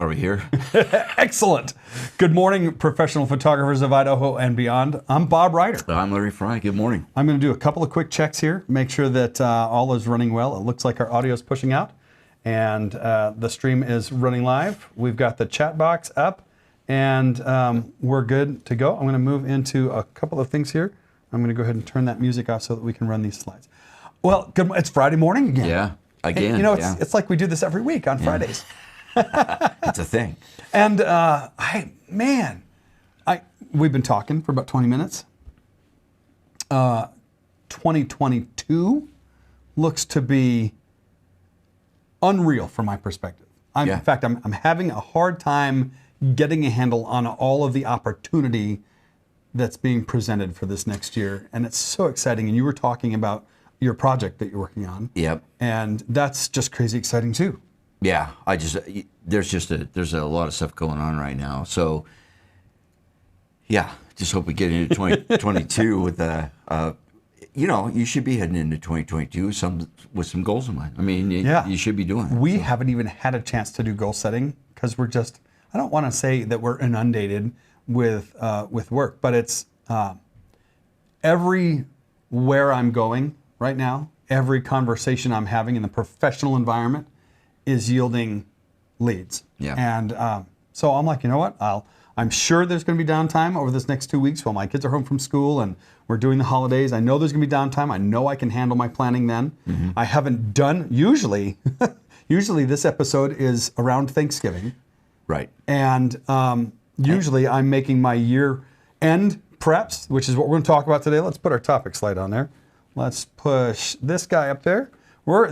Are we here? Excellent. Good morning, professional photographers of Idaho and beyond. I'm Bob Ryder. I'm Larry Fry. Good morning. I'm going to do a couple of quick checks here, make sure that all is running well. It looks like our audio is pushing out, and the stream is running live. We've got the chat box up, and we're good to go. I'm going to move into a couple of things here. I'm going to go ahead and turn that music off so that we can run these slides. Well, good. It's Friday morning again. Yeah, again. You know, it's like we do this every week on Fridays. It's a thing. And we've been talking for about 20 minutes. 2022 looks to be unreal from my perspective. In fact, I'm having a hard time getting a handle on all of the opportunity that's being presented for this next year. And it's so exciting. And you were talking about your project that you're working on. Yep. And that's just crazy exciting too. Yeah, there's a lot of stuff going on right now. So, yeah, just hope we get into 2022 with you should be heading into 2022 with some goals in mind. I mean, you should be doing it. We haven't even had a chance to do goal setting because I don't want to say that we're inundated with work, but it's everywhere I'm going right now, every conversation I'm having in the professional environment is yielding leads. Yeah. And so I'm like, you know what? I'm sure there's going to be downtime over this next 2 weeks while my kids are home from school and we're doing the holidays. I know there's going to be downtime. I know I can handle my planning then. Mm-hmm. I haven't done, usually this episode is around Thanksgiving. Right. And usually I'm making my year-end preps, which is what we're going to talk about today. Let's put our topic slide on there. Let's push this guy up there.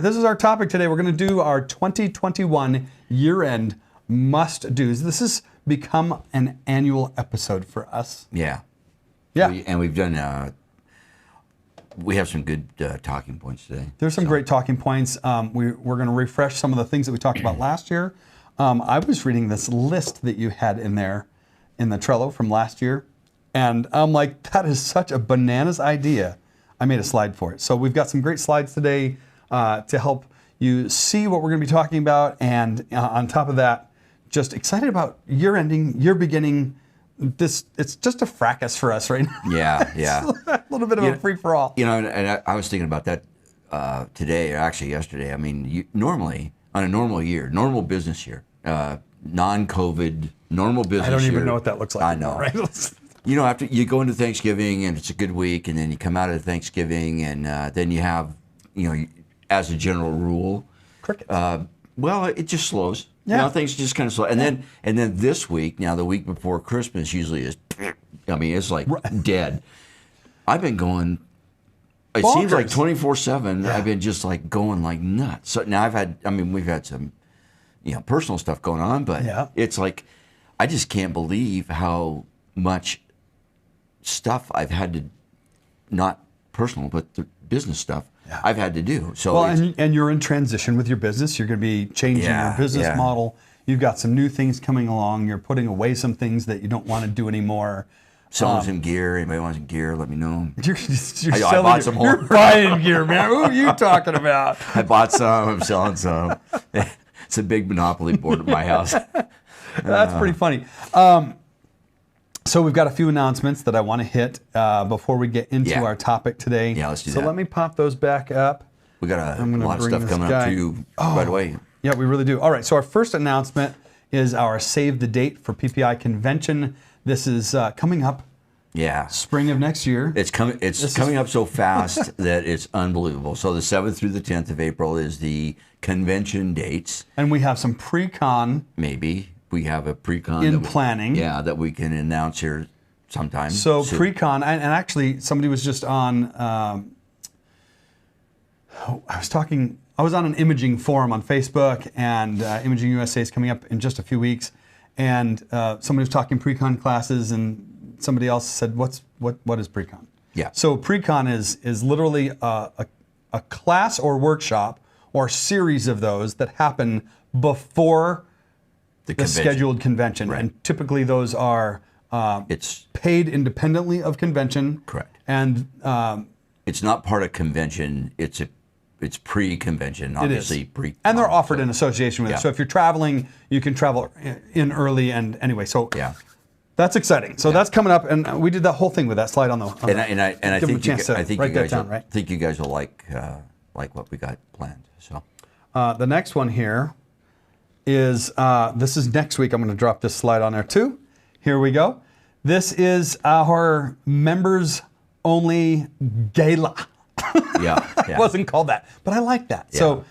This is our topic today. We're going to do our 2021 year-end must-dos. This has become an annual episode for us. Yeah. Yeah. We've done, we have some good talking points today. There's some great talking points. We're going to refresh some of the things that we talked about last year. I was reading this list that you had in there in the Trello from last year, and I'm like, that is such a bananas idea. I made a slide for it. So we've got some great slides today to help you see what we're going to be talking about. And on top of that, just excited about year ending, year beginning. It's just a fracas for us right now. Yeah. It's a little bit of a free for all. And I was thinking about that today, or actually yesterday. I mean, normally on a normal year, normal business year, non-COVID, normal business year. I don't even know what that looks like. I know. Right? After you go into Thanksgiving and it's a good week, and then you come out of Thanksgiving and then you have, as a general rule, crickets. Well, it just slows. Yeah. Things just kind of slow. And then this week, now the week before Christmas usually is, it's like dead. I've been going, it Bonkers. seems like 24/7. Yeah. I've been just like going like nuts. So now we've had some, personal stuff going on, but it's like, I just can't believe how much stuff I've had to, not personal, but the business stuff. Yeah. I've had to do. So and you're in transition with your business. You're going to be changing your business model. You've got some new things coming along. You're putting away some things that you don't want to do anymore. Selling some gear. Anybody wants some gear, let me know. I bought some more. You're buying gear, man. Who are you talking about? I bought some. I'm selling some. It's a big monopoly board at my house. That's pretty funny. So we've got a few announcements that I want to hit before we get into our topic today. Yeah, let's do that. So let me pop those back up. We got a lot of stuff coming up to you right away. Yeah, we really do. All right, so our first announcement is our save the date for PPI convention. This is coming up. Yeah. Spring of next year. It's coming up so fast that it's unbelievable. So the 7th through the 10th of April is the convention dates. And we have some pre-con. Maybe. We have a pre-con in planning. Yeah, that we can announce here sometime. So pre-con, and actually somebody was just on, I was on an imaging forum on Facebook, and Imaging USA is coming up in just a few weeks, and somebody was talking pre-con classes, and somebody else said, what is pre-con? Yeah. So pre-con is literally a class or workshop or series of those that happen before the scheduled convention. Right. And typically those are It's paid independently of convention. correct. And It's not part of convention. It's pre-convention, obviously. Pre. and they're offered in association with Yeah. it. So if you're traveling, you can travel in early. And anyway, so Yeah. that's exciting. So that's coming up, and we did that whole thing with that slide on the. I give them a think chance to you write that guys down, will, right? think you guys will like what we got planned. So The next one here is this is next week. I'm going to drop this slide on there too. Here we go. This is our members only gala. yeah. It wasn't called that, but I like that. Yeah. So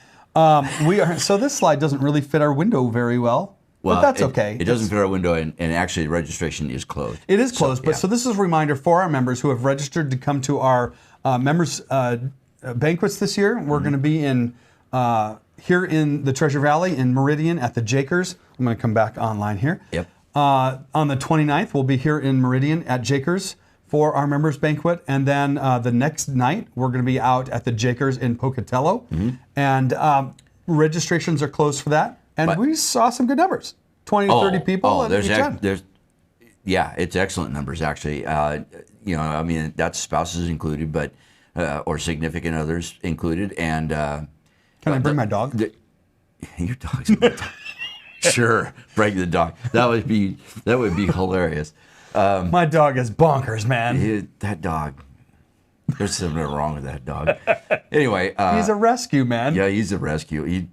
we are. So this slide doesn't really fit our window very well. But that's okay. It doesn't fit our window, and actually registration is closed. It is closed, but so this is a reminder for our members who have registered to come to our members banquets this year. We're going to be in here in the Treasure Valley in Meridian at the Jakers. I'm going to come back online here. Yep. On the 29th, we'll be here in Meridian at Jakers for our members banquet, and then the next night we're going to be out at the Jakers in Pocatello, and registrations are closed for that. And we saw some good numbers, 20 to 30 people. Oh, it's excellent numbers actually. I mean that's spouses included, but or significant others included. And can I bring my dog? Your dog's sure, bring the dog. That would be hilarious. My dog is bonkers, man. That dog. There's something wrong with that dog. Anyway, he's a rescue, man. Yeah, he's a rescue.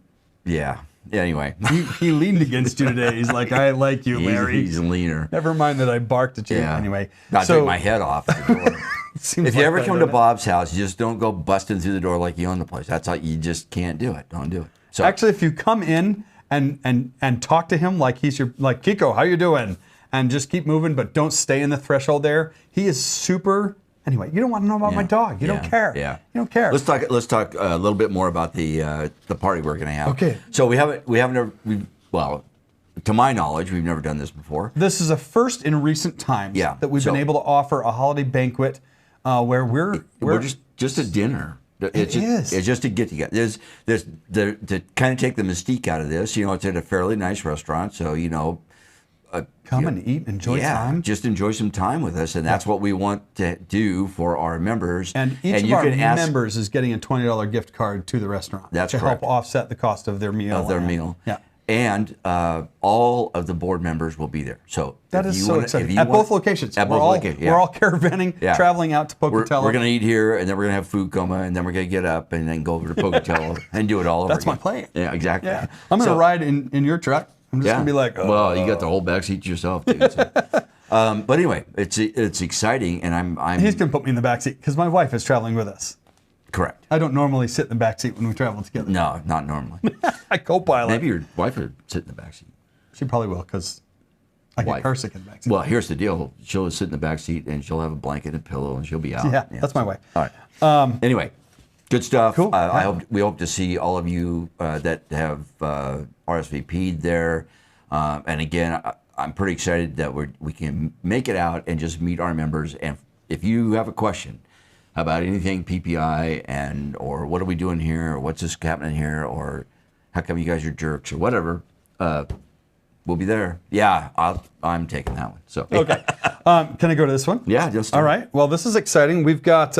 Anyway. He leaned against you today. He's like, I like you, Larry. He's leaner. Never mind that I barked at you. Yeah. Anyway. Not take my head off the door. If you ever come to it? Bob's house, you just don't go busting through the door like you own the place. That's how you just can't do it. Don't do it. So actually, if you come in and talk to him like he's like Kiko, how you doing? And just keep moving, but don't stay in the threshold there. He is super. Anyway, you don't want to know about my dog. You don't care. Yeah. You don't care. Let's talk a little bit more about the party we're going to have. Okay. So well, to my knowledge, we've never done this before. This is a first in recent times that we've been able to offer a holiday banquet where we're just a dinner. It's just a get together. There's to kind of take the mystique out of this. It's at a fairly nice restaurant, so come and eat, enjoy time. Just enjoy some time with us, and that's what we want to do for our members. And each of our members is getting a $20 gift card to the restaurant. That's to correct. help offset the cost of their meal. Yeah. And all of the board members will be there. So that is so exciting. At both locations. We're all caravanning, traveling out to Pocatello. We're going to eat here, and then we're going to have food coma, and then we're going to get up and then go over to Pocatello and do it all over again. That's my plan. Yeah, exactly. Yeah. I'm going to ride in your truck. I'm just going to be like, well, you got the whole back seat to yourself, dude. So. But anyway, it's exciting, and I'm. He's going to put me in the back seat because my wife is traveling with us. Correct. I don't normally sit in the back seat when we travel together. No, not normally. I co-pilot. Maybe your wife would sit in the back seat. She probably will because I get car sick in the back seat. Well, here's the deal. She'll sit in the back seat and she'll have a blanket and pillow and she'll be out. Yeah, that's my wife. All right. Anyway, good stuff. Cool. We hope to see all of you that have RSVP'd there. And again, I'm pretty excited that we can make it out and just meet our members. And if you have a question about anything PPI or what are we doing here, or what's this happening here, or how come you guys are jerks, or whatever, we'll be there. Yeah, I'm taking that one. So okay, can I go to this one? Yeah, just all right. Well, this is exciting. We've got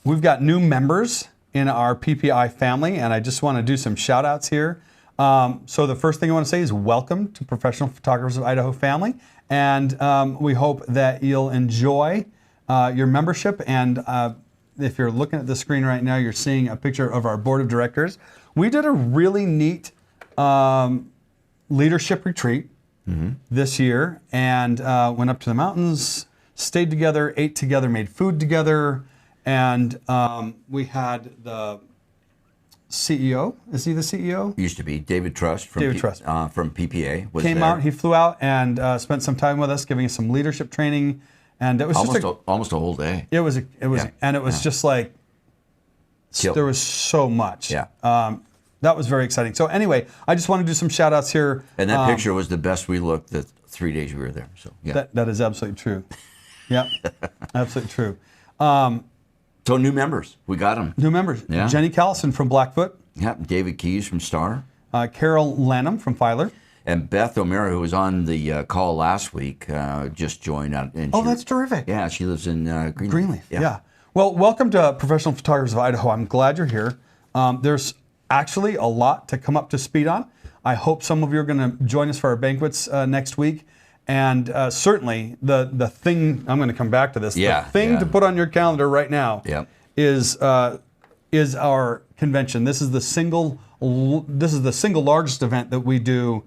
new members in our PPI family, and I just want to do some shout outs here. So the first thing I want to say is welcome to Professional Photographers of Idaho family, and we hope that you'll enjoy your membership. And if you're looking at the screen right now, you're seeing a picture of our board of directors. We did a really neat leadership retreat this year, and went up to the mountains, stayed together, ate together, made food together, and we had the CEO. Is he the CEO? Used to be David Trust from PPA. Came out. He flew out and spent some time with us, giving us some leadership training. And it was almost a whole day. It was just like there was so much. Yeah. That was very exciting. So anyway, I just want to do some shout outs here. And that picture was the best we looked the 3 days we were there. So yeah. That is absolutely true. Yep. Absolutely true. So new members, we got them. New members. Yeah. Jenny Callison from Blackfoot. Yeah. David Keys from Star. Carol Lanham from Filer. And Beth O'Meara, who was on the call last week, just joined. That's terrific. Yeah, she lives in Greenleaf. Greenleaf, yeah. Well, welcome to Professional Photographers of Idaho. I'm glad you're here. There's actually a lot to come up to speed on. I hope some of you are going to join us for our banquets next week. And certainly the thing, I'm going to come back to this, the thing to put on your calendar right now is our convention. This is the single largest event that we do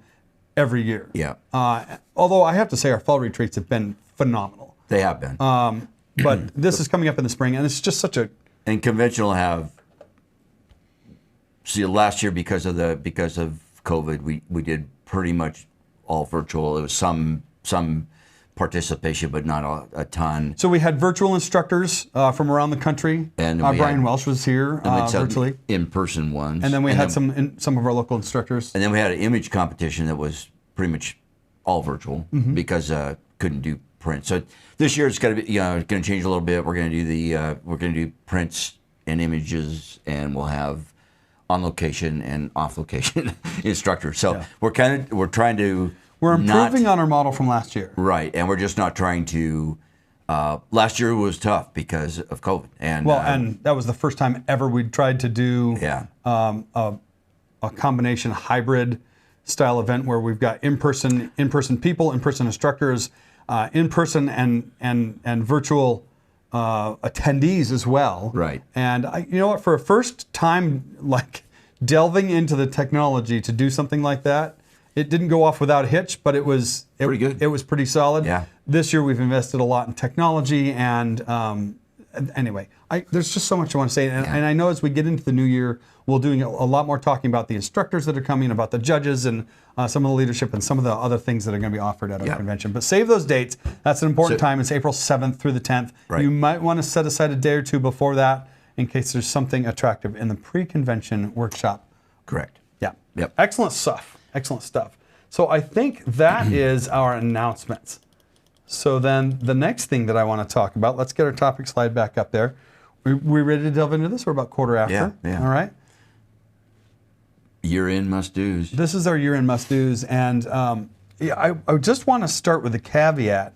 every year. Yeah. Although I have to say our fall retreats have been phenomenal. They have been. But this is coming up in the spring, and it's just such a... And convention will have... See, last year because of COVID, we did pretty much all virtual. It was some participation, but not a ton. So we had virtual instructors from around the country. And Brian Welsh was here virtually. In-person ones. And then we had some of our local instructors. And then we had an image competition that was pretty much all virtual because couldn't do print. So this year it's going to be going to change a little bit. We're going to do prints and images, and we'll have on location and off location instructors. So we're trying to. We're improving on our model from last year. Right, and we're just not trying to. Last year was tough because of COVID, and that was the first time ever we'd tried to do a combination hybrid style event where we've got in-person people, in-person instructors, in-person and virtual attendees as well. Right. And you know what? For a first time, like delving into the technology to do something like that. It didn't go off without a hitch, but it was pretty good. It was pretty solid. Yeah. This year we've invested a lot in technology, and anyway, there's just so much I want to say. And I know as we get into the new year, we'll doing a lot more talking about the instructors that are coming, about the judges, and some of the leadership, and some of the other things that are going to be offered at our convention. But save those dates. That's an important time. It's April 7th through the 10th. Right. You might want to set aside a day or two before that in case there's something attractive in the pre-convention workshop. Correct. Yeah. Yep. Excellent stuff. Excellent stuff. So I think that is our announcements. So then the next thing that I want to talk about, let's get our topic slide back up there. We ready to delve into this? We're about quarter after. Yeah. All right. Year-end must-dos. This is our year-end must-dos. And I just want to start with a caveat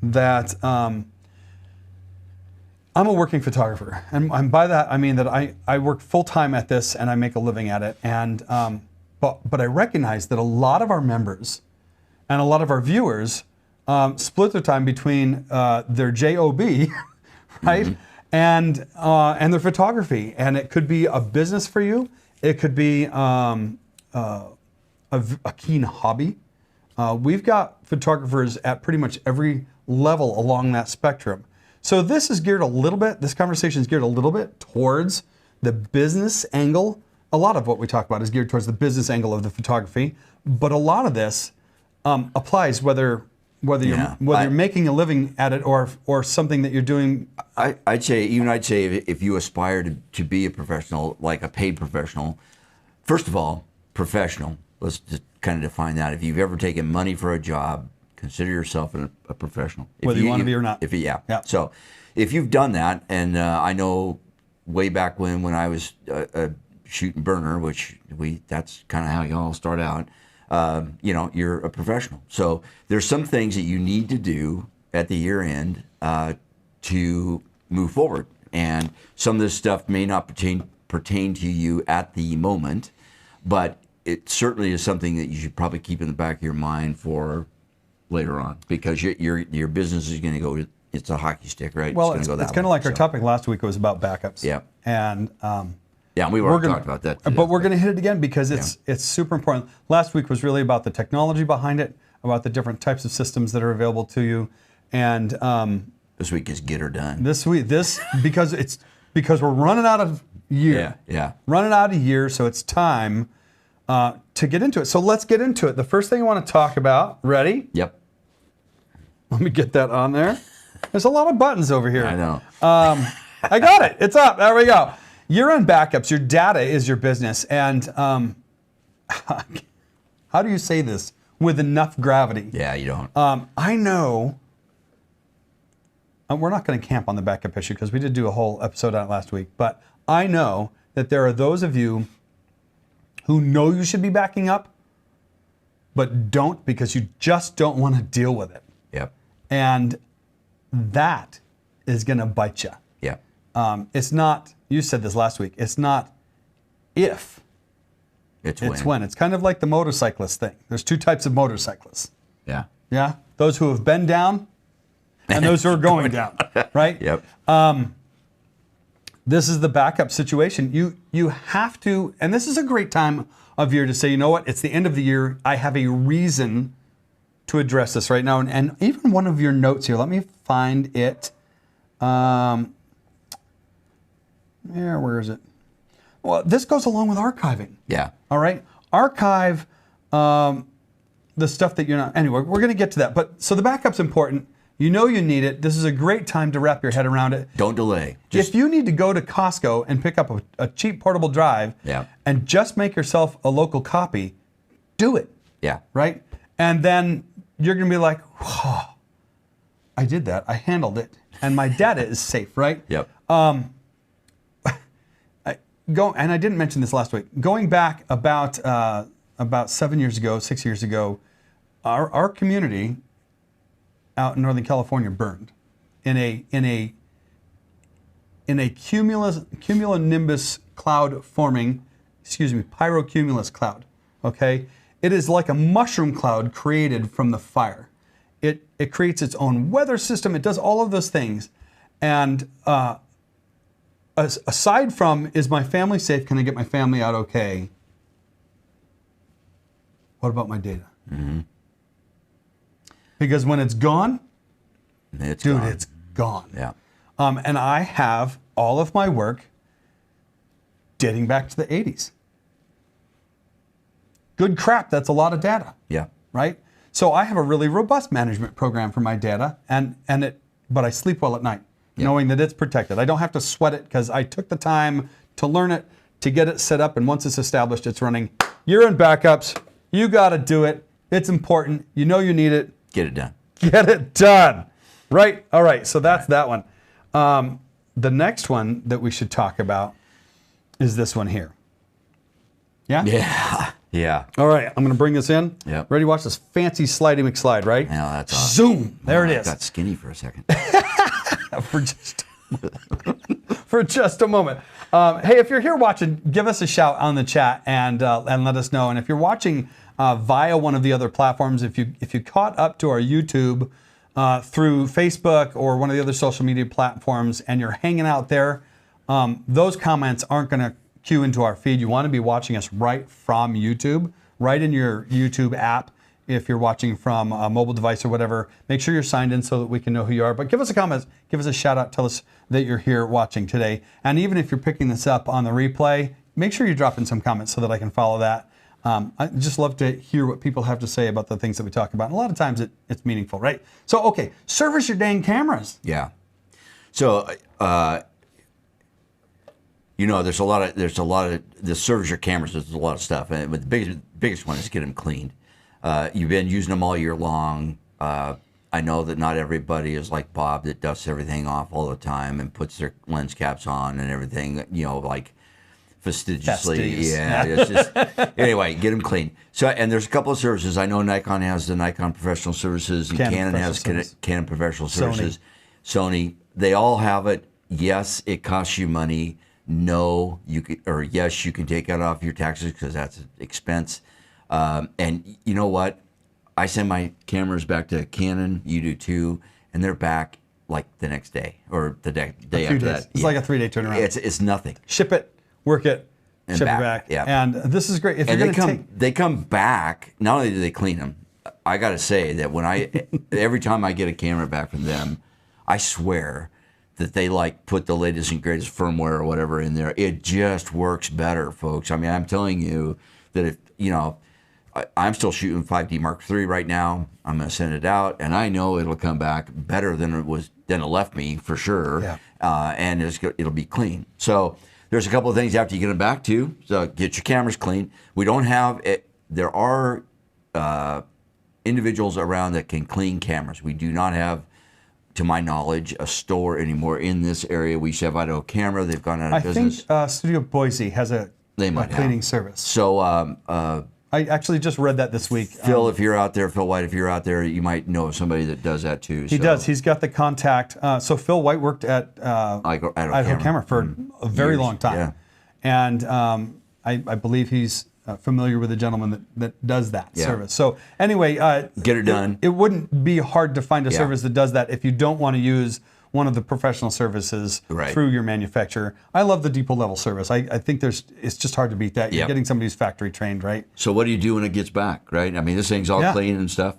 that I'm a working photographer. And by that, I mean that I work full-time at this and I make a living at it. And but I recognize that a lot of our members and a lot of our viewers split their time between their job, right, and their photography. And it could be a business for you. It could be a keen hobby. We've got photographers at pretty much every level along that spectrum. So this is geared a little bit. This conversation is geared a little bit towards the business angle. A lot of what we talk about is geared towards the business angle of the photography, but a lot of this applies whether you're making a living at it or something that you're doing. I'd say if you aspire to be a professional, like a paid professional, first of all, professional. Let's just kind of define that. If you've ever taken money for a job, consider yourself a professional. Whether you want to be or not. So if you've done that, and I know way back when I was a shoot and burner, that's kind of how you all start out. You're a professional. So there's some things that you need to do at the year end to move forward. And some of this stuff may not pertain to you at the moment, but it certainly is something that you should probably keep in the back of your mind for later on, because your business is going to go. It's a hockey stick, right? Well, it's kind of like our topic last week was about backups. Yeah. And we've already talked about that today. But we're going to hit it again because it's super important. Last week was really about the technology behind it, about the different types of systems that are available to you, and this week is get her done. This because we're running out of year. Running out of year, so it's time to get into it. So let's get into it. The first thing I want to talk about. Ready? Yep. Let me get that on there. There's a lot of buttons over here. I know. I got it. It's up. There we go. Year-end backups. Your data is your business. And how do you say this with enough gravity? Yeah, you don't. I know. We're not going to camp on the backup issue because we did do a whole episode on it last week. But I know that there are those of you who know you should be backing up, but don't because you just don't want to deal with it. Yep. And that is going to bite you. Yep. It's not, you said this last week, it's not if, it's when. It's kind of like the motorcyclist thing. There's two types of motorcyclists. Yeah. Yeah? Those who have been down and those who are going down, right? Yep. This is the backup situation. You have to, and this is a great time of year to say, you know what, it's the end of the year. I have a reason to address this right now. And even one of your notes here, let me find it. Where is it? Well, this goes along with archiving. Yeah. All right? Archive the stuff that you're not, anyway, we're going to get to that. But so the backup's important. You know you need it. This is a great time to wrap your head around it. Don't delay. If you need to go to Costco and pick up a cheap portable drive and just make yourself a local copy, do it. Yeah. Right? And then you're going to be like, oh, I did that. I handled it. And my data is safe, right? Yep. And I didn't mention this last week. Going back about 7 years ago, 6 years ago, our community out in Northern California burned in a cumulonimbus cloud forming, pyrocumulus cloud. Okay, it is like a mushroom cloud created from the fire. It creates its own weather system. It does all of those things, and aside from is my family safe? Can I get my family out okay? What about my data? Mm-hmm. Because when it's gone, it's gone. It's gone. Yeah. And I have all of my work dating back to the 80s. Good crap, that's a lot of data. Yeah. Right? So I have a really robust management program for my data, but I sleep well at night, knowing that it's protected. I don't have to sweat it because I took the time to learn it, to get it set up, and once it's established, it's running. You're in backups. You got to do it. It's important. You know you need it. Get it done. Get it done. Right? All right. So that's that one. The next one that we should talk about is this one here. Yeah? Yeah. Yeah. All right. I'm going to bring this in. Yep. Ready to watch this fancy slidey McSlide, right? Yeah, that's awesome. Zoom. There it is. I got skinny for a second. For just a moment. Hey, if you're here watching, give us a shout on the chat and let us know. And if you're watching via one of the other platforms, if you caught up to our YouTube through Facebook or one of the other social media platforms and you're hanging out there, those comments aren't going to queue into our feed. You want to be watching us right from YouTube, right in your YouTube app. If you're watching from a mobile device or whatever, make sure you're signed in so that we can know who you are. But give us a comment, give us a shout out, tell us that you're here watching today. And even if you're picking this up on the replay, make sure you drop in some comments so that I can follow that. I just love to hear what people have to say about the things that we talk about. And a lot of times it's meaningful, right? So, okay, service your dang cameras. Yeah. So, there's a lot of the service your cameras. There's a lot of stuff, but the biggest one is get them cleaned. You've been using them all year long. I know that not everybody is like Bob that dusts everything off all the time and puts their lens caps on and everything. Like fastidiously. Yeah. It's just anyway, get them clean. So, and there's a couple of services. I know Nikon has the Nikon Professional Services, and Canon has Canon Professional Services. Sony. They all have it. Yes, it costs you money. No, yes, you can take it off your taxes because that's an expense. And you know what? I send my cameras back to Canon. You do too, and they're back like the next day or the day after that. It's like a 3-day turnaround. It's nothing. Ship it, work it, and ship it back. Yeah. And this is great. If and you're they come back. Not only do they clean them, I got to say that every time I get a camera back from them, I swear that they put the latest and greatest firmware or whatever in there. It just works better, folks. I mean, I'm telling you that if I'm still shooting 5D Mark III right now. I'm going to send it out, and I know it'll come back better than it left me for sure. Yeah. And it'll be clean. So there's a couple of things after you get them back to. So get your cameras clean. We don't have it. There are individuals around that can clean cameras. We do not have, to my knowledge, a store anymore in this area. We used to have Idaho Camera. They've gone out of business. I think Studio Boise has a cleaning service. So I actually just read that this week. Phil, if you're out there, Phil White, if you're out there, you might know of somebody that does that too. He does. He's got the contact. So Phil White worked at Idaho Camera for a very long time. Yeah. And I believe he's familiar with a gentleman that does that service. So anyway, get it done. It wouldn't be hard to find a service that does that if you don't want to use one of the professional services through your manufacturer. I love the depot level service. I think it's just hard to beat that. You're getting somebody who's factory trained, right? So what do you do when it gets back, right? I mean, this thing's all clean and stuff.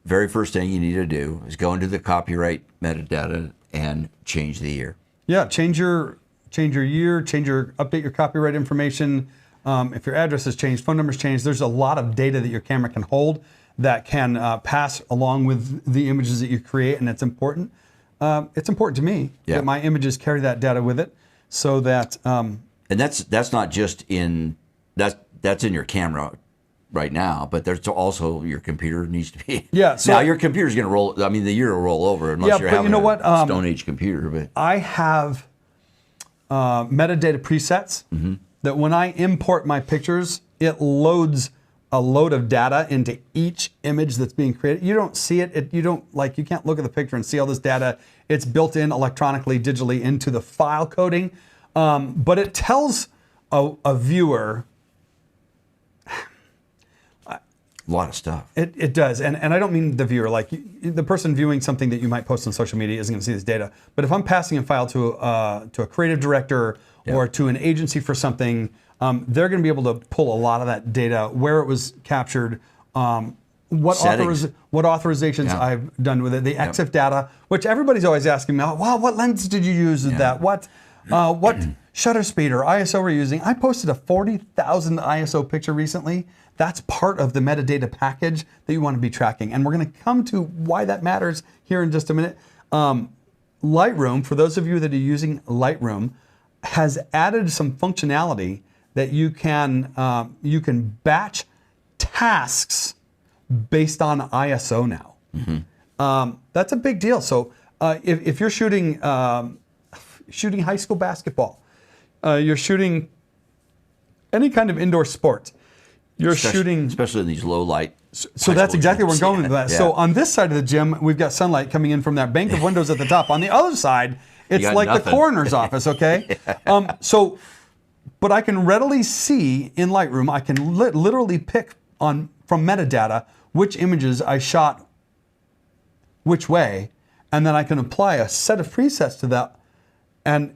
Very first thing you need to do is go into the copyright metadata and change the year. Yeah, change your year, update your copyright information. If your address has changed, phone number's changed, there's a lot of data that your camera can hold that can pass along with the images that you create, and it's important. It's important to me that my images carry that data with it, so that. And that's not just in that's in your camera right now, but there's also your computer needs to be. Yeah. So now your computer's going to roll. I mean, the year will roll over unless you're having a Stone Age computer. But I have metadata presets that when I import my pictures, it loads a load of data into each image that's being created. You don't see it. You can't look at the picture and see all this data. It's built in electronically, digitally into the file coding. But it tells a viewer a lot of stuff. It does. And I don't mean the viewer, like the person viewing something that you might post on social media isn't going to see this data. But if I'm passing a file to a creative director or to an agency for something, they're going to be able to pull a lot of that data, where it was captured, what authorizations I've done with it, the EXIF data, which everybody's always asking me, wow, what lens did you use with that? What shutter speed or ISO were you using? I posted a 40,000 ISO picture recently. That's part of the metadata package that you want to be tracking. And we're going to come to why that matters here in just a minute. Lightroom, for those of you that are using Lightroom, has added some functionality that you can batch tasks based on ISO now. That's a big deal. So if you're shooting high school basketball, you're shooting any kind of indoor sport, especially in these low light. So that's exactly where I'm going with that. Yeah. So on this side of the gym, we've got sunlight coming in from that bank of windows at the top. On the other side, it's like nothing. The coroner's office, okay? But I can readily see in Lightroom, I can literally pick from metadata which images I shot which way, and then I can apply a set of presets to that. And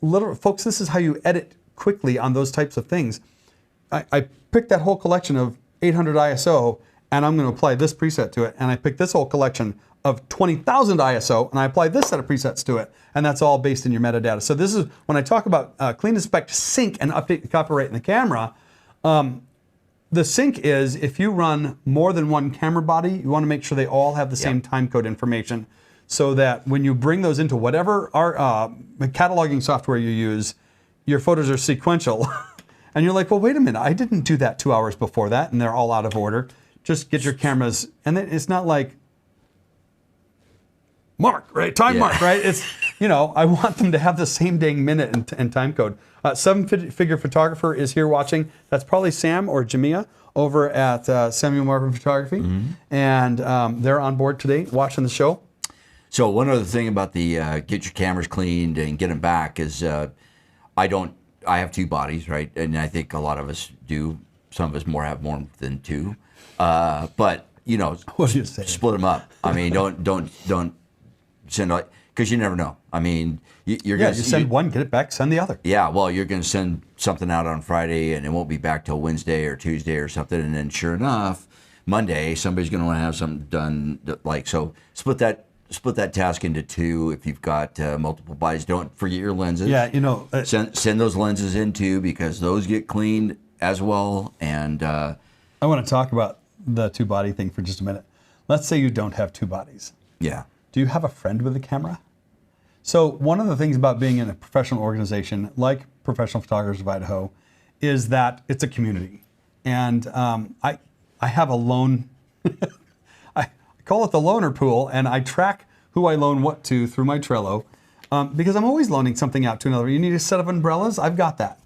literally, folks, this is how you edit quickly on those types of things. I picked that whole collection of 800 ISO, and I'm going to apply this preset to it. And I picked this whole collection of 20,000 ISO, and I apply this set of presets to it. And that's all based in your metadata. So this is, when I talk about clean, inspect, sync, and update the copyright in the camera, the sync is if you run more than one camera body, you want to make sure they all have the same timecode information, so that when you bring those into whatever cataloging software you use, your photos are sequential. And you're like, well, wait a minute, I didn't do that 2 hours before that, and they're all out of order. Just get your cameras, and it's not like mark, right? Time mark, right? It's, I want them to have the same dang minute and time code. Seven-figure photographer is here watching. That's probably Sam or Jamia over at Samuel Marvin Photography. And they're on board today watching the show. So one other thing about the get your cameras cleaned and get them back is I have two bodies, right? And I think a lot of us do. Some of us have more than two. But what do you say? Split them up. I mean, don't send, because you never know. I mean, you're going to send one, get it back, send the other. Yeah, well, you're going to send something out on Friday, and it won't be back till Wednesday or Tuesday or something, and then sure enough, Monday somebody's going to want to have something done. So split that task into two. If you've got multiple bodies, don't forget your lenses. Yeah, send those lenses in too, because those get cleaned as well. And I want to talk about the two body thing for just a minute. Let's say you don't have two bodies. Yeah. Do you have a friend with a camera? So one of the things about being in a professional organization like Professional Photographers of Idaho is that it's a community. And I have a loan, I call it the loaner pool, and I track who I loan what to through my Trello, because I'm always loaning something out to another. You need a set of umbrellas? I've got that.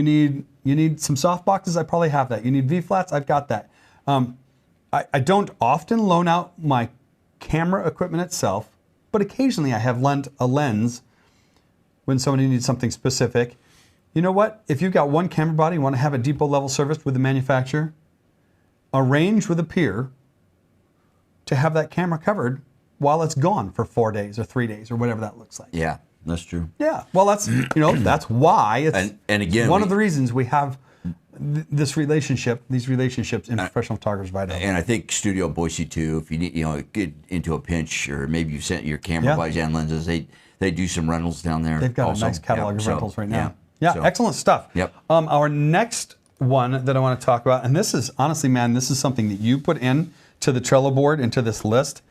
You need some soft boxes, I probably have that. You need V-flats, I've got that. I don't often loan out my camera equipment itself, but occasionally I have lent a lens when somebody needs something specific. You know what? If you've got one camera body, you want to have a depot level serviced with the manufacturer, arrange with a peer to have that camera covered while it's gone for 4 days or 3 days or whatever that looks like. Yeah, that's true. Yeah, well, that's that's why it's and again, one of the reasons we have these relationships in professional photographers of Idaho. And I think Studio Boise too. If you need, get into a pinch, or maybe you sent your camera bodies and lenses, they do some rentals down there. They've got also. a nice catalog of rentals right now. Yeah, excellent stuff. Yep. Our next one that I want to talk about, and this is honestly, man, this is something that you put in to the Trello board, into this list,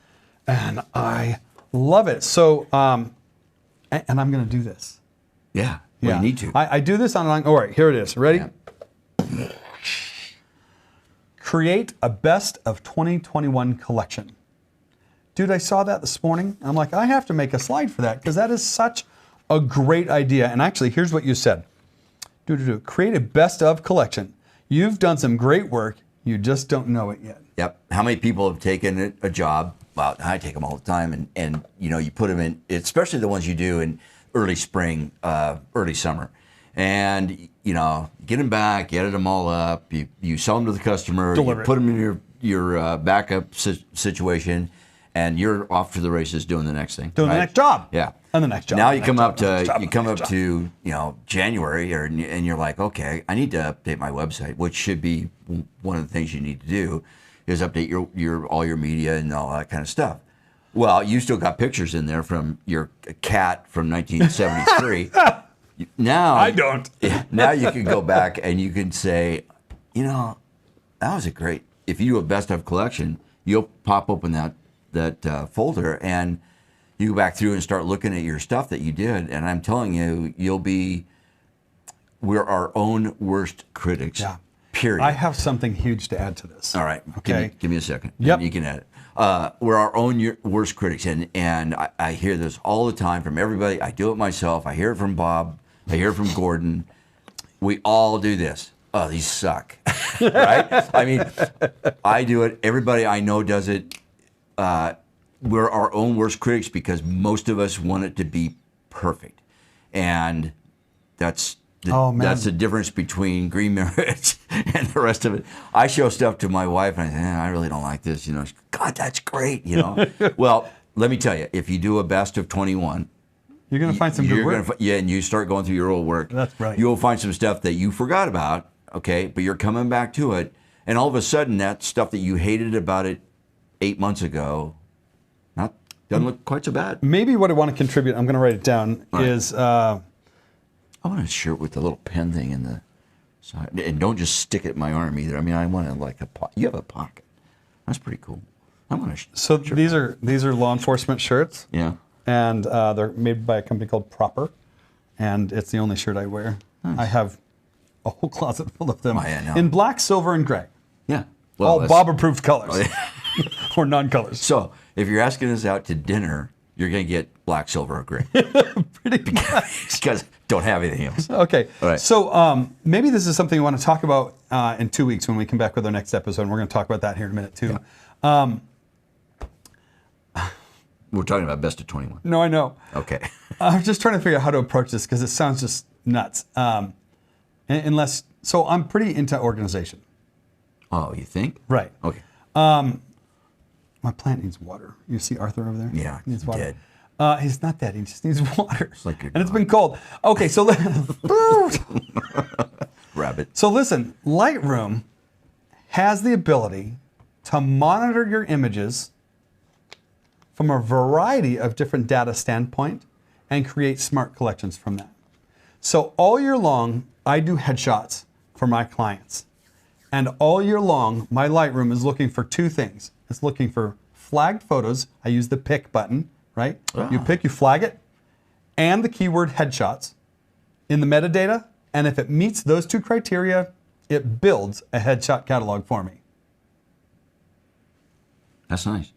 and I love it. So, and I'm going to do this. Yeah. Well, you need to. I do this on. All right, here it is. Ready? Yeah. Create a best of 2021 collection. Dude, I saw that this morning. I'm like, I have to make a slide for that because that is such a great idea. And actually, here's what you said. Create a best of collection. You've done some great work. You just don't know it yet. Yep. How many people have taken a job? Well, I take them all the time, and you put them in, especially the ones you do in early spring, early summer. And, get them back, edit them all up, you sell them to the customer, you put them in your backup situation, and you're off to the races doing the next thing. Doing the next job. Yeah. And the next job. Now you come up to January, and you're like, okay, I need to update my website, which should be one of the things you need to do, is update your all your media and all that kind of stuff. Well, you still got pictures in there from your cat from 1973. Now I don't. Now you can go back and you can say, that was a great. If you do a best of collection, you'll pop open that folder and you go back through and start looking at your stuff that you did. And I'm telling you, we're our own worst critics. Yeah. Period. I have something huge to add to this. All right. Okay. Give me a second. Yep. You can add it. We're our own worst critics, and I hear this all the time from everybody. I do it myself. I hear it from Bob. I hear it from Gordon. We all do this. Oh, these suck, right? I mean, I do it. Everybody I know does it. We're our own worst critics because most of us want it to be perfect, and that's the difference between Green Marriage and the rest of it. I show stuff to my wife, and I say, I really don't like this. She goes, God, that's great. Well, let me tell you, if you do a best of 21. You're going to find some good work. And you start going through your old work. That's right. You'll find some stuff that you forgot about, okay, but you're coming back to it, and all of a sudden that stuff that you hated about it 8 months ago doesn't look quite so bad. Maybe what I want to contribute, I'm going to write it down, is... I want a shirt with the little pen thing in the side. And don't just stick it in my arm either. I mean, I want a pocket. You have a pocket. That's pretty cool. I want a shirt. So these are law enforcement shirts. Yeah. And they're made by a company called Proper, and it's the only shirt I wear. Nice. I have a whole closet full of them in black, silver, and gray. Yeah. Well, all Bob-approved colors, or non-colors. So if you're asking us out to dinner, you're going to get black, silver, or gray. Pretty much. Because don't have anything else. Okay. All right. So maybe this is something we want to talk about in 2 weeks when we come back with our next episode. And we're going to talk about that here in a minute, too. Yeah. We're talking about best of 21. No, I know. Okay. I'm just trying to figure out how to approach this because it sounds just nuts. So I'm pretty into organization. Oh, you think? Right. Okay. My plant needs water. You see Arthur over there? Yeah, he needs water. Dead. He's not dead. He just needs water. It's like your and it's been cold. Okay, so Rabbit. So listen, Lightroom has the ability to monitor your images from a variety of different data standpoint and create smart collections from that. So all year long, I do headshots for my clients. And all year long, my Lightroom is looking for two things. It's looking for flagged photos. I use the pick button, right? Ah. You pick, you flag it, and the keyword headshots in the metadata. And if it meets those two criteria, it builds a headshot catalog for me. That's nice.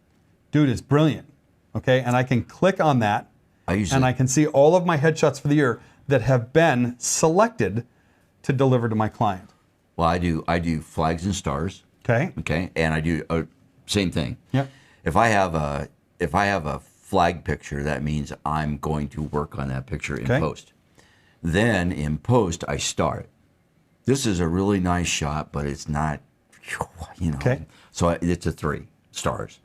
Dude, it's brilliant. Okay, and I can click on that, I can see all of my headshots for the year that have been selected to deliver to my client? Well, I do flags and stars. Okay. Okay, and I do same thing. Yep. If I have a flag picture, that means I'm going to work on that picture in post. Then in post, I star it. This is a really nice shot, but it's not, Okay. So it's a 3 stars.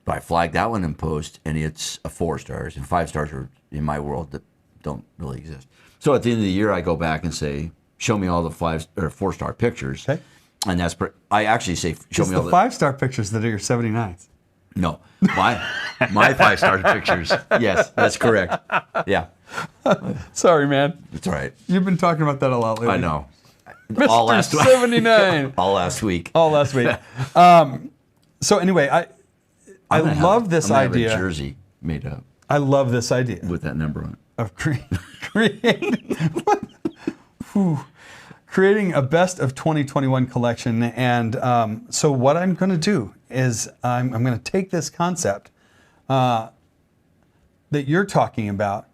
But I flag that one in post, and it's a 4 stars, and 5 stars are in my world that don't really exist. So at the end of the year, I go back and say, show me all the 5 or 4-star pictures. Okay. And that's I actually say, show me all the 5-star pictures that are your 79s. No, my 5-star pictures. Yes, that's correct. Yeah. Sorry, man. That's all right. You've been talking about that a lot lately. I know. Mr. All last 79. All last week. All last week. So anyway, I love this idea. Have a jersey made up. I love this idea with that number on it. Of creating a best of 2021 collection. And so what I'm going to do is I'm going to take this concept that you're talking about,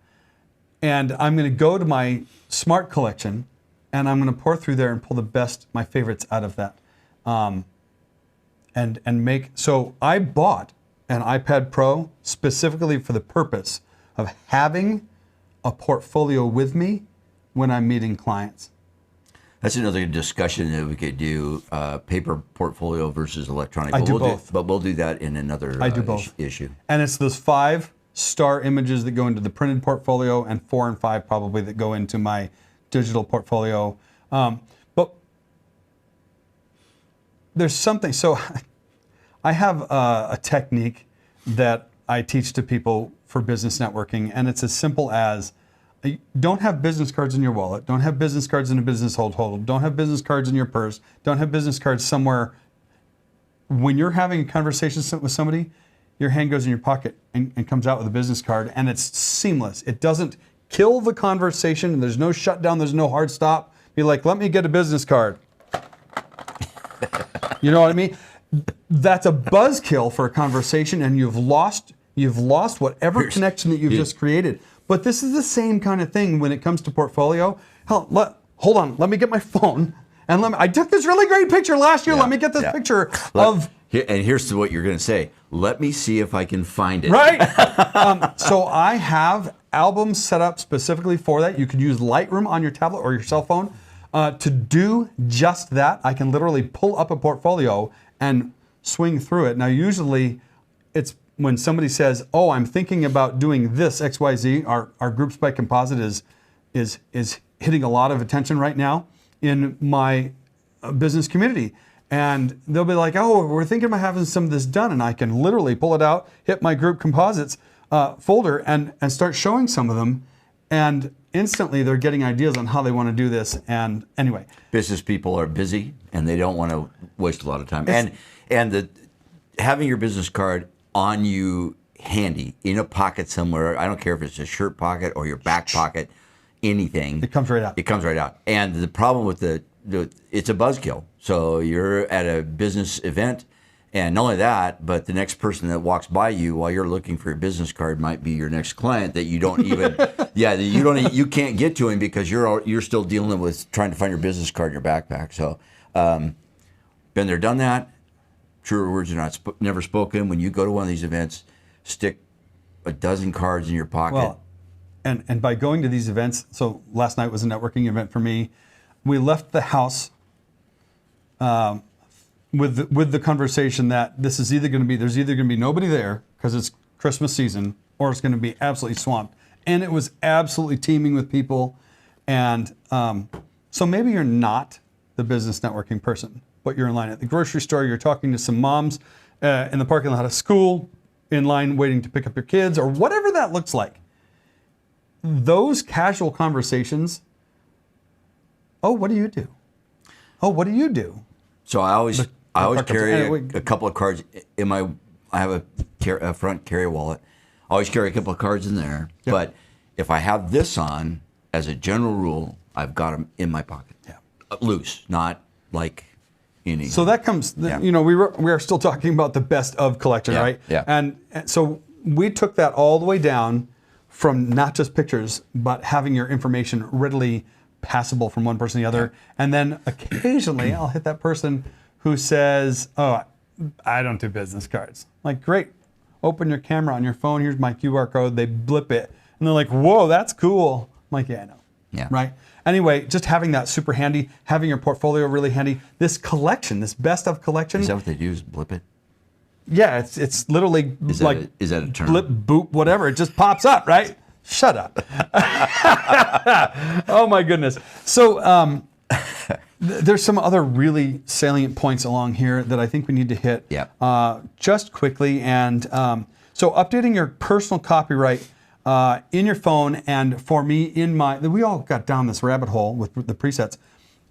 and I'm going to go to my smart collection, and I'm going to pour through there and pull the best, my favorites out of that. And make, so I bought an iPad Pro specifically for the purpose of having a portfolio with me when I'm meeting clients. That's another discussion that we could do, paper portfolio versus electronic. I do both. But we'll do that in another issue. And it's those 5-star images that go into the printed portfolio, and 4 and 5 probably that go into my digital portfolio. But there's something, so I have a technique that I teach to people for business networking, and it's as simple as don't have business cards in your wallet, don't have business cards in a business hold, don't have business cards in your purse, don't have business cards somewhere. When you're having a conversation with somebody, your hand goes in your pocket and comes out with a business card, and it's seamless. It doesn't kill the conversation. There's no shutdown. There's no hard stop. Be like, let me get a business card. You know what I mean? That's a buzzkill for a conversation, and you've lost whatever connection that you've just created. But this is the same kind of thing when it comes to portfolio. Hell, hold on. Let me get my phone, and I took this really great picture last year. Let me get this picture of. And here's what you're going to say. Let me see if I can find it. Right. So I have albums set up specifically for that. You could use Lightroom on your tablet or your cell phone to do just that. I can literally pull up a portfolio and swing through it. Now, usually it's when somebody says, oh, I'm thinking about doing this XYZ, our Groups by Composite is hitting a lot of attention right now in my business community. And they'll be like, oh, we're thinking about having some of this done. And I can literally pull it out, hit my Group Composites folder, and start showing some of them. And instantly they're getting ideas on how they want to do this. And anyway. Business people are busy and they don't want to waste a lot of time. And having your business card on you handy in a pocket somewhere, I don't care if it's a shirt pocket or your back pocket, anything. It comes right out. It comes right out. And the problem with it's a buzzkill. So you're at a business event, and not only that, but the next person that walks by you while you're looking for your business card might be your next client that you don't even, you can't get to him because you're still dealing with trying to find your business card in your backpack. So, been there, done that. Truer words are not never spoken. When you go to one of these events, stick a dozen cards in your pocket. Well, and by going to these events, so last night was a networking event for me. We left the house with the conversation that this is there's either going to be nobody there because it's Christmas season, or it's going to be absolutely swamped. And it was absolutely teeming with people. And so maybe you're not the business networking person, but you're in line at the grocery store, you're talking to some moms in the parking lot of school, in line waiting to pick up your kids, or whatever that looks like. Those casual conversations, oh, what do you do? Oh, what do you do? So I always carry a couple of cards in my. I have a front carry wallet. I always carry a couple of cards in there. Yep. But if I have this on, as a general rule, I've got them in my pocket. Yeah. Loose, not like any. So that comes. We are still talking about the best of collection, right? Yeah. And so we took that all the way down from not just pictures, but having your information readily passable from one person to the other. And then occasionally I'll hit that person who says, oh, I don't do business cards. Like, great. Open your camera on your phone. Here's my QR code. They blip it. And they're like, whoa, that's cool. I'm like, yeah, I know. Yeah. Right? Anyway, just having that super handy, having your portfolio really handy. This collection, this best of collection. Is that what they do, is blip it? Yeah, it's literally Is like is that a term? blip, boop, whatever. It just pops up, right? Shut up. Oh my goodness. So there's some other really salient points along here that I think we need to hit just quickly. And so updating your personal copyright in your phone, and for me, we all got down this rabbit hole with the presets.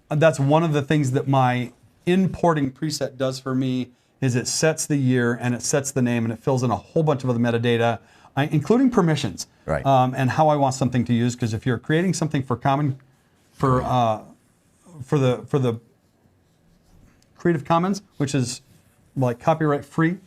That's one of the things that my importing preset does for me, is it sets the year and it sets the name and it fills in a whole bunch of other metadata, including permissions, right? And how I want something to use. Because if you're creating something for the Creative Commons, which is like copyright free,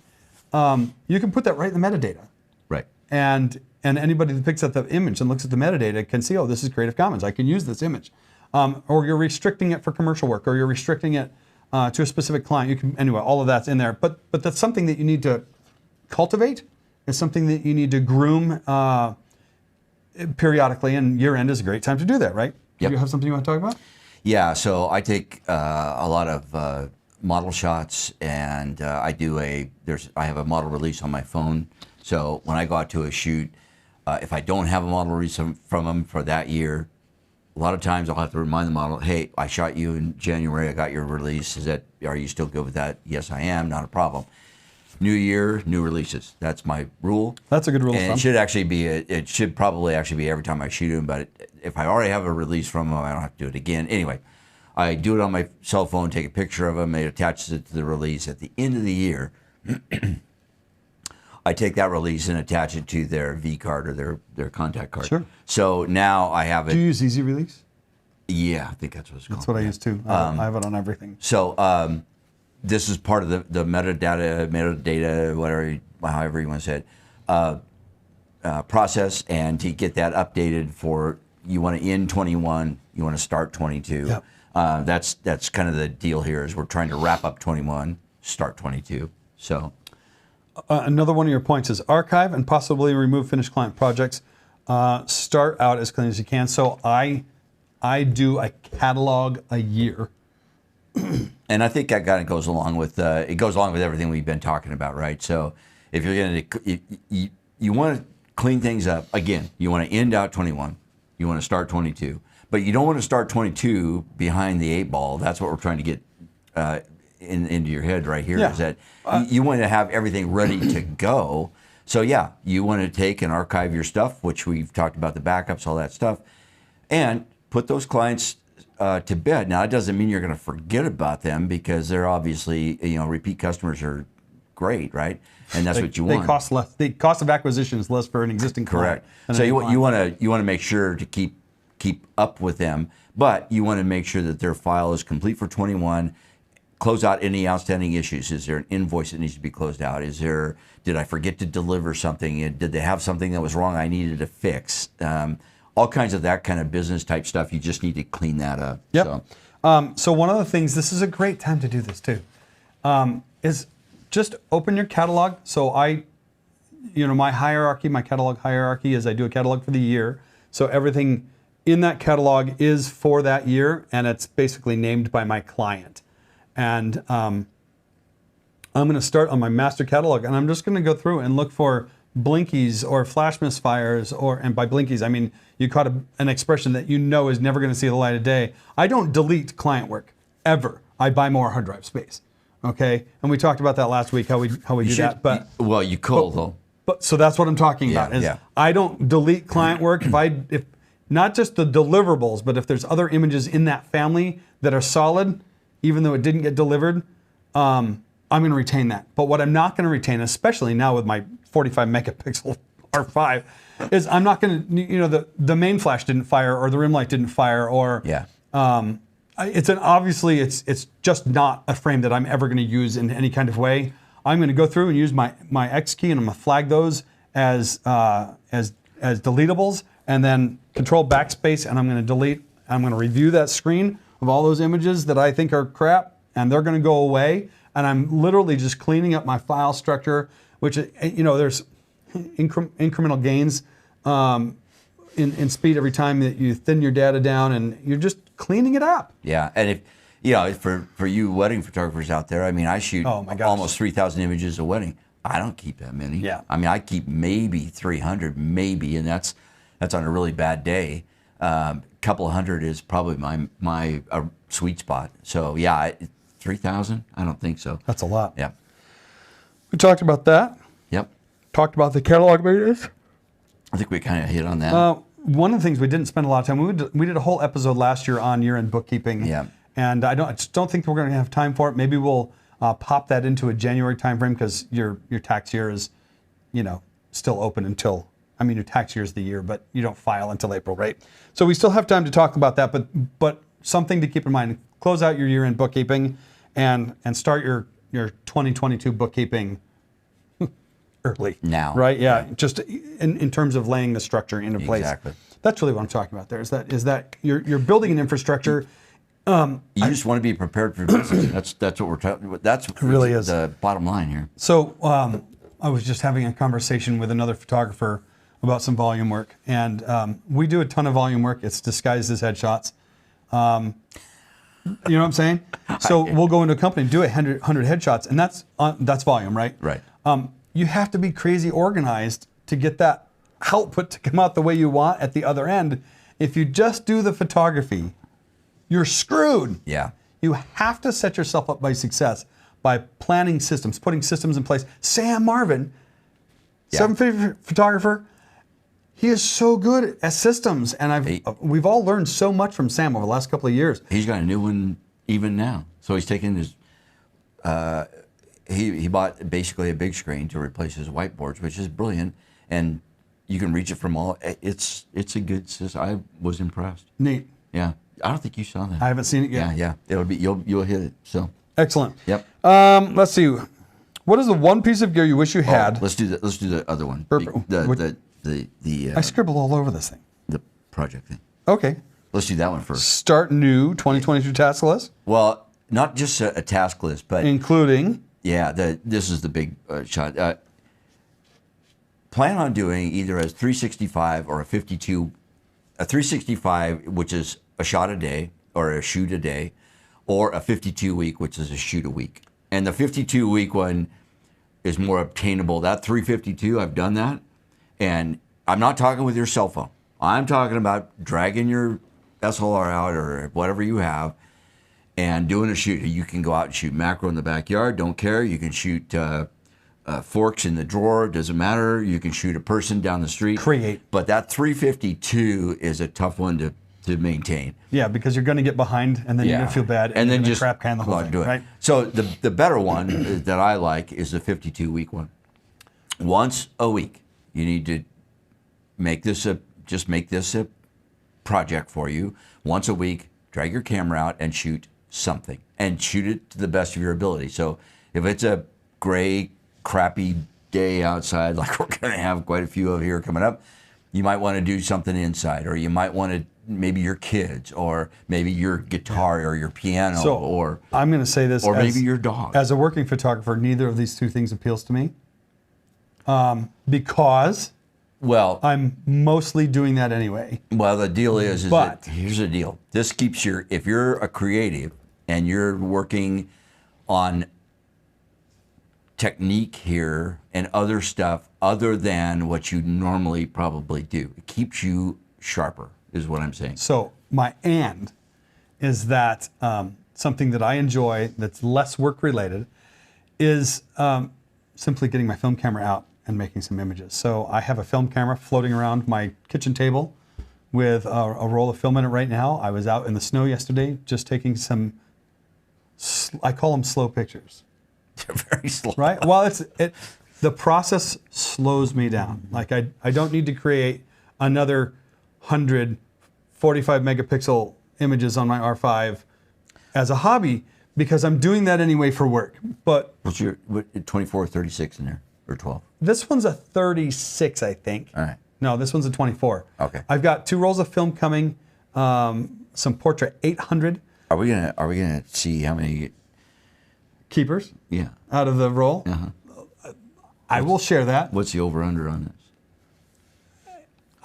you can put that right in the metadata, right? And anybody that picks up the image and looks at the metadata can see, oh, this is Creative Commons. I can use this image. Or you're restricting it for commercial work, or you're restricting it to a specific client. You can, anyway, all of that's in there. But that's something that you need to cultivate. It's something that you need to groom periodically, and year end is a great time to do that, right? Yep. Do you have something you want to talk about? Yeah, so I take a lot of model shots, and I have a model release on my phone. So when I go out to a shoot, if I don't have a model release from them for that year, a lot of times I'll have to remind the model, hey, I shot you in January, I got your release. Are you still good with that? Yes, I am, not a problem. New year, new releases. That's my rule. That's a good rule of thumb. It should probably actually be every time I shoot them, but if I already have a release from them, I don't have to do it again. Anyway, I do it on my cell phone, take a picture of them, it attaches it to the release. At the end of the year, I take that release and attach it to their V card or their contact card. Sure. So now I have it. Do you use Easy Release? Yeah, I think that's what it's called. That's what I use too. I have it on everything. So this is part of the metadata, whatever, however you want to say it, process, and to get that updated for, you want to end 21, you want to start 22. Yep. That's kind of the deal here, is we're trying to wrap up 21, start 22. So. Another one of your points is archive and possibly remove finished client projects. Start out as clean as you can. So I do a catalog a year. And I think that kind of goes along with everything we've been talking about, right? So if you're going to, you want to clean things up. Again, you want to end out 21. You want to start 22. But you don't want to start 22 behind the 8 ball. That's what we're trying to get into your head right here, is that you want to have everything ready to go. So yeah, you want to take and archive your stuff, which we've talked about, the backups, all that stuff, and put those clients to bed. Now, it doesn't mean you're going to forget about them, because they're obviously, repeat customers are great, right? And that's what you want. They cost less. The cost of acquisition is less for an existing client. Correct. So you want to make sure to keep up with them, but you want to make sure that their file is complete for 21. Close out any outstanding issues. Is there an invoice that needs to be closed out? Did I forget to deliver something? Did they have something that was wrong I needed to fix? All kinds of that kind of business type stuff. You just need to clean that up. Yep. So one of the things, this is a great time to do this too, is just open your catalog. So my catalog hierarchy is I do a catalog for the year. So everything in that catalog is for that year, and it's basically named by my client. And I'm going to start on my master catalog, and I'm just going to go through and look for blinkies or flash misfires, and by blinkies I mean you caught an expression that is never going to see the light of day. I don't delete client work ever. I buy more hard drive space. Okay, and we talked about that last week, how we do that. But you could though. But so that's what I'm talking about. I don't delete client work if not just the deliverables, but if there's other images in that family that are solid, even though it didn't get delivered, I'm going to retain that. But what I'm not going to retain, especially now with my 45 megapixel R5, is I'm not going to, the main flash didn't fire, or the rim light didn't fire, or it's just not a frame that I'm ever going to use in any kind of way. I'm going to go through and use my X key, and I'm going to flag those as deletables, and then control backspace, and I'm going to delete I'm going to review that screen of all those images that I think are crap, and they're going to go away. And I'm literally just cleaning up my file structure, which, there's incremental gains in speed every time that you thin your data down, and you're just cleaning it up. Yeah, and for you wedding photographers out there, I mean, I shoot almost 3,000 images a wedding. I don't keep that many. Yeah. I mean, I keep maybe 300, maybe, and that's on a really bad day. Couple of hundred is probably my sweet spot. So yeah, 3,000? I don't think so. That's a lot. Yeah. We talked about that. Yep. Talked about the catalog videos. I think we kind of hit on that. One of the things we didn't spend a lot of time. We did a whole episode last year on year-end bookkeeping. Yeah. And I just don't think we're going to have time for it. Maybe we'll pop that into a January timeframe because your tax year is, still open until. I mean, your tax year is the year, but you don't file until April, right? So we still have time to talk about that, but something to keep in mind: close out your year-end bookkeeping, and start your 2022 bookkeeping early. Now, right? Yeah, just in terms of laying the structure into place. Exactly. That's really what I'm talking about. There is that you're building an infrastructure. You just want to be prepared for business. That's what we're talking about. That's really is the bottom line here. So I was just having a conversation with another photographer about some volume work, and we do a ton of volume work. It's disguised as headshots. You know what I'm saying? So we'll go into a company and do 100 headshots, and that's volume, right? Right. You have to be crazy organized to get that output to come out the way you want at the other end. If you just do the photography, you're screwed. Yeah. You have to set yourself up by success by planning systems, putting systems in place. Sam Marvin, 750 photographer, he is so good at systems, and we've all learned so much from Sam over the last couple of years. He's got a new one even now. So he's taken his. He bought basically a big screen to replace his whiteboards, which is brilliant, and you can reach it from all. It's a good system. I was impressed. Neat. Yeah, I don't think you saw that. I haven't seen it yet. Yeah. It'll be you'll hit it. So excellent. Yep. Let's see. What is the one piece of gear you wish you had? Let's do that. Let's do the other one. The I scribbled all over this thing. The project thing. Okay. Let's do that one first. Start new 2022 task list. Well, not just a task list, but including. Yeah, this is the big shot. Plan on doing either a 365 or a 52. A 365, which is a shot a day or a shoot a day, or a 52 week, which is a shoot a week. And the 52 week one is more obtainable. That 352, I've done that. And I'm not talking with your cell phone. I'm talking about dragging your SLR out or whatever you have and doing a shoot. You can go out and shoot macro in the backyard, don't care. You can shoot forks in the drawer, doesn't matter. You can shoot a person down the street. Create. But that 352 is a tough one to maintain. Yeah, because you're going to get behind and then you're going to feel bad and then just crap can the whole thing, do it. Right? So the better one that I like is the 52 week one. Once a week, you need to make this a project for you. Once a week, drag your camera out and shoot something, and shoot it to the best of your ability. So if it's a gray, crappy day outside, like we're going to have quite a few of here coming up, you might want to do something inside, or you might want to maybe your kids, or maybe your guitar or your piano, so or I'm going to say this, or maybe your dog. As a working photographer, neither of these two things appeals to me, because I'm mostly doing that anyway. Well, the deal is that here's the deal. This keeps if you're a creative and you're working on technique here and other stuff other than what you normally probably do, it keeps you sharper, is what I'm saying. So my and is that something that I enjoy that's less work related is simply getting my film camera out and making some images. So I have a film camera floating around my kitchen table with a roll of film in it right now. I was out in the snow yesterday just taking some, I call them slow pictures. They're very slow. Right? Well, the process slows me down. Like I don't need to create another 100 45 megapixel images on my R5 as a hobby because I'm doing that anyway for work. But what's your 24 or 36 in there, or 12? This one's a 36, I think. All right. No, this one's a 24. Okay. I've got 2 rolls of film coming. some Portrait 800 Are we gonna see how many keepers Yeah. out of the roll. I will share that. What's the over-under on this?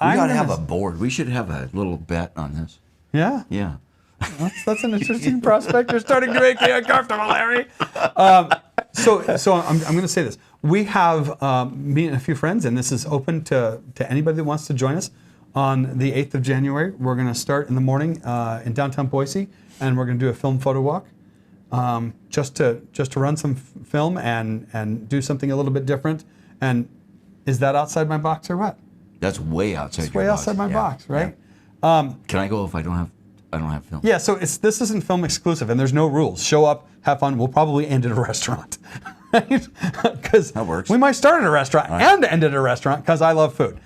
We gotta have a board. We should have a little bet on this. Yeah. Yeah. That's an interesting prospect. You're starting to make me uncomfortable, Larry. So I'm going to say this. We have me and a few friends, and this is open to anybody that wants to join us. On the 8th of January, we're going to start in the morning in downtown Boise, and we're going to do a film photo walk, just to run some film and do something a little bit different. And is that outside my box or what? That's way outside your box. It's way outside my box, right? Yeah. Can I go if I don't have film? Yeah, so this isn't film exclusive, and there's no rules. Show up, have fun. We'll probably end at a restaurant, right? Because that works. We might start at a restaurant and end at a restaurant because I love food.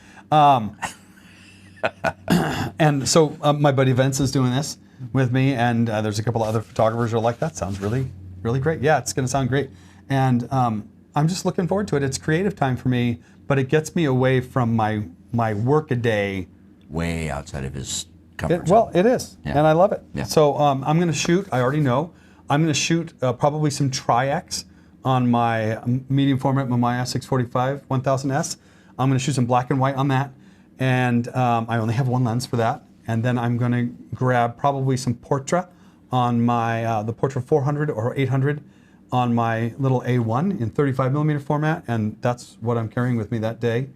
And so my buddy Vince is doing this with me, and there's a couple of other photographers who are like, that sounds really, really great. Yeah, it's going to sound great. And I'm just looking forward to it. It's creative time for me, but it gets me away from my work-a-day. Way outside of his comfort zone. Well, it is, and I love it. Yeah. So I'm going to shoot, I already know, I'm going to shoot probably some Tri-X on my medium format Mamiya 645 1000S. I'm going to shoot some black and white on that, and I only have one lens for that. And then I'm going to grab probably some Portrait on my the Portrait 400 or 800 on my little A1 in 35 millimeter format, and that's what I'm carrying with me that day.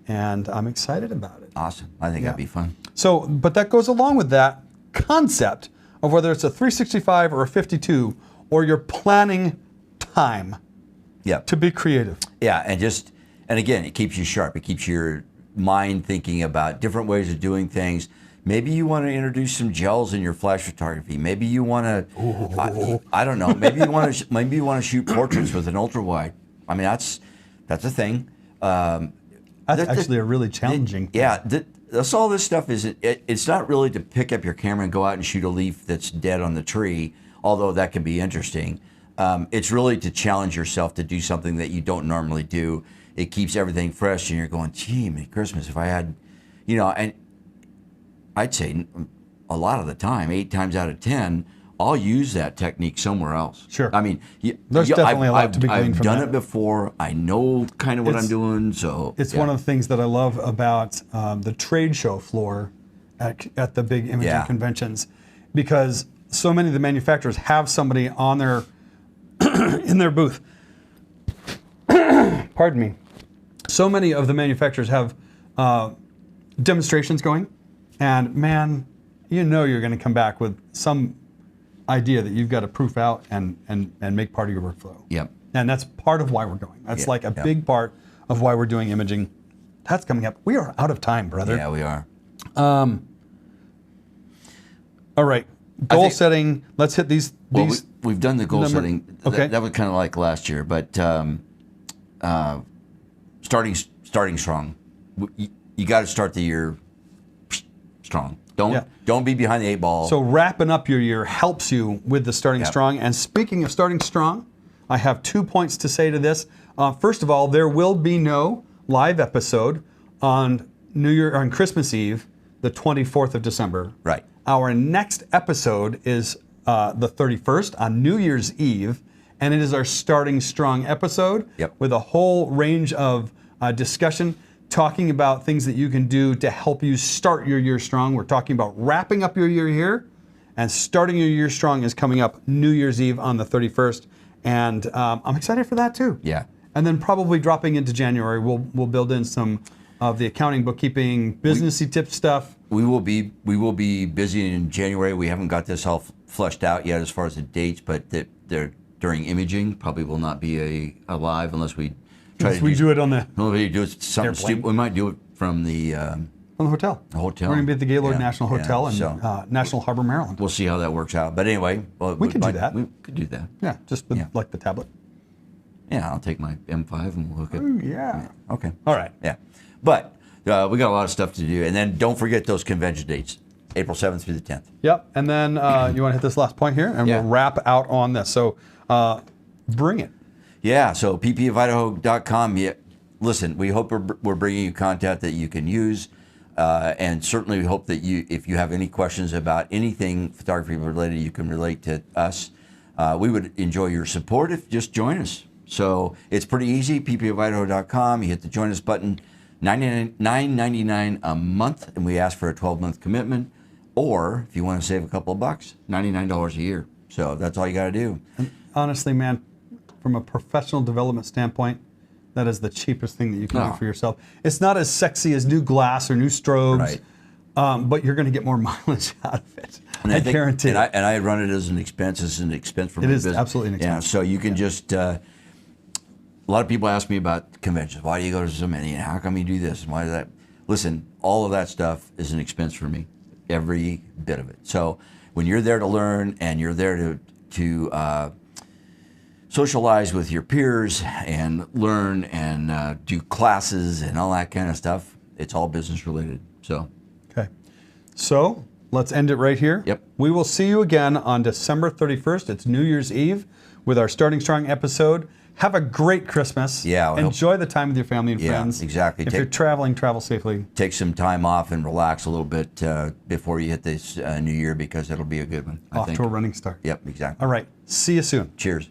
And I'm excited about it. Awesome. I think that'd be fun. So, but that goes along with that concept of whether it's a 365 or a 52, or you're planning time to be creative. Yeah, and again, it keeps you sharp. It keeps your mind thinking about different ways of doing things. Maybe you want to introduce some gels in your flash photography. Maybe you want to, I don't know. Maybe you want to shoot portraits with an ultra wide. I mean, that's a thing. That's actually a really challenging thing. Yeah, that's all this stuff is. It's not really to pick up your camera and go out and shoot a leaf that's dead on the tree, although that can be interesting. It's really to challenge yourself to do something that you don't normally do. It keeps everything fresh, and you're going, gee, Merry Christmas, if I had, and I'd say a lot of the time, 8 times out of 10, I'll use that technique somewhere else. Sure. I mean, there's definitely a lot to be gleaned from that. I've done it before. I know kind of what I'm doing. So it's one of the things that I love about the trade show floor at the big imaging conventions, because so many of the manufacturers have somebody on their in their booth. Pardon me. So many of the manufacturers have demonstrations going, and man, you're going to come back with some idea that you've got to proof out and make part of your workflow. Yep. And that's part of why we're going. That's like a big part of why we're doing imaging. That's coming up. We are out of time, brother. Yeah, we are. All right. Goal setting. Let's hit these. We've done the goal setting. Okay. That was kind of like last year, but starting strong. You got to start the year strong. Don't be behind the 8 ball. So wrapping up your year helps you with the starting strong. And speaking of starting strong, I have 2 points to say to this. First of all, there will be no live episode on Christmas Eve, the 24th of December. Right. Our next episode is the 31st on New Year's Eve, and it is our starting strong episode with a whole range of discussion, talking about things that you can do to help you start your year strong. We're talking about wrapping up your year here, and starting your year strong is coming up New Year's Eve on the 31st, and I'm excited for that too. Yeah. And then probably dropping into January, we'll build in some of the accounting, bookkeeping, businessy tip stuff. We will be busy in January. We haven't got this all fleshed out yet as far as the dates, but they're during imaging probably will not be a live unless we try to do it on the do something stupid. We might do it from the hotel. The hotel. We're going to be at the Gaylord National Hotel in National Harbor, Maryland. We'll see how that works out. But anyway, we could do that. We could do that. Yeah, just with like the tablet. Yeah, I'll take my M5 and we'll hook it. Oh, yeah. Okay. All right. Yeah. But we got a lot of stuff to do. And then don't forget those convention dates, April 7th through the 10th. Yep. And then you want to hit this last point here, and we'll wrap out on this. So bring it. Yeah. So ppofIdaho.com. Yeah. Listen, we hope we're bringing you content that you can use. And certainly we hope that if you have any questions about anything photography related, you can relate to us. We would enjoy your support if you just join us. So it's pretty easy, ppofidaho.com. You hit the join us button, $9.99 a month, and we ask for a 12-month commitment. Or if you want to save a couple of bucks, $99 a year. So that's all you got to do. And honestly, man, from a professional development standpoint, that is the cheapest thing that you can do for yourself. It's not as sexy as new glass or new strobes, but you're going to get more mileage out of it. And I guarantee it. And I run it as an expense. It's an expense for my business. It is absolutely an expense. Yeah, so you can just, a lot of people ask me about conventions. Why do you go to so many? And how come you do this? And why does that? Listen, all of that stuff is an expense for me. Every bit of it. So when you're there to learn and you're there to socialize with your peers and learn and do classes and all that kind of stuff, it's all business related. So, okay. So let's end it right here. Yep. We will see you again on December 31st. It's New Year's Eve with our Starting Strong episode. Have a great Christmas. Yeah. Enjoy the time with your family and friends. Yeah, exactly. If you're traveling, travel safely. Take some time off and relax a little bit before you hit this new year, because it'll be a good one. Off to a running start. Yep, exactly. All right. See you soon. Cheers.